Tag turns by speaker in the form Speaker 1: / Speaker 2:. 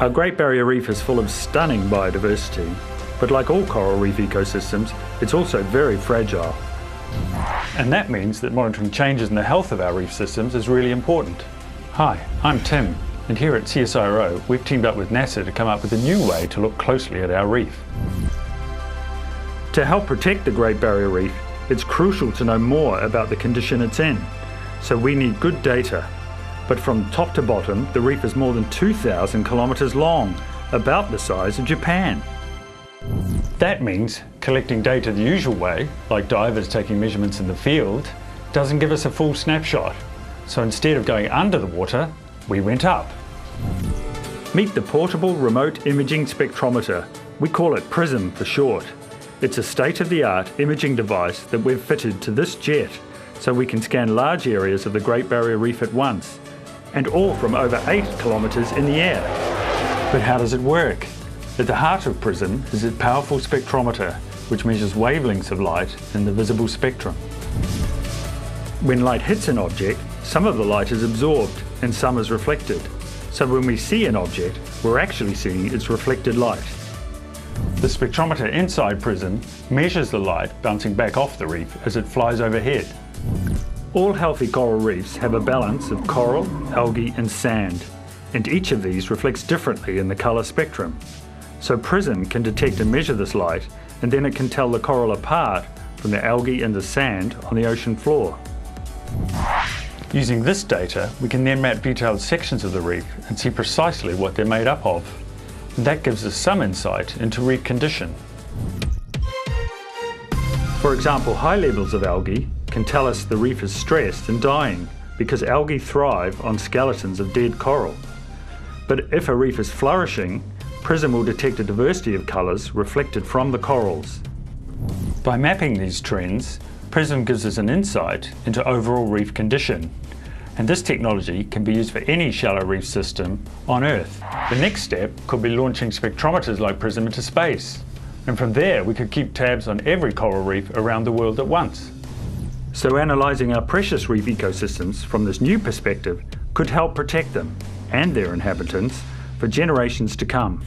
Speaker 1: Our Great Barrier Reef is full of stunning biodiversity, but like all coral reef ecosystems, it's also very fragile. And that means that monitoring changes in the health of our reef systems is really important. Hi, I'm Tim, and here at CSIRO, we've teamed up with NASA to come up with a new way to look closely at our reef. To help protect the Great Barrier Reef, it's crucial to know more about the condition it's in, so we need good data. But from top to bottom, the reef is more than 2,000 kilometres long, about the size of Japan. That means collecting data the usual way, like divers taking measurements in the field, doesn't give us a full snapshot. So instead of going under the water, we went up. Meet the portable Remote Imaging Spectrometer. We call it Prism for short. It's a state-of-the-art imaging device that we've fitted to this jet, so we can scan large areas of the Great Barrier Reef at once, and all from over 8 kilometres in the air. But how does it work? At the heart of Prism is a powerful spectrometer, which measures wavelengths of light in the visible spectrum. When light hits an object, some of the light is absorbed and some is reflected. So when we see an object, we're actually seeing its reflected light. The spectrometer inside Prism measures the light bouncing back off the reef as it flies overhead. All healthy coral reefs have a balance of coral, algae and sand, and each of these reflects differently in the colour spectrum. So Prism can detect and measure this light, and then it can tell the coral apart from the algae and the sand on the ocean floor. Using this data, we can then map detailed sections of the reef and see precisely what they're made up of. And that gives us some insight into reef condition. For example, high levels of algae can tell us the reef is stressed and dying because algae thrive on skeletons of dead coral. But if a reef is flourishing, Prism will detect a diversity of colours reflected from the corals. By mapping these trends, Prism gives us an insight into overall reef condition. And this technology can be used for any shallow reef system on Earth. The next step could be launching spectrometers like Prism into space. And from there, we could keep tabs on every coral reef around the world at once. So analysing our precious reef ecosystems from this new perspective could help protect them and their inhabitants for generations to come.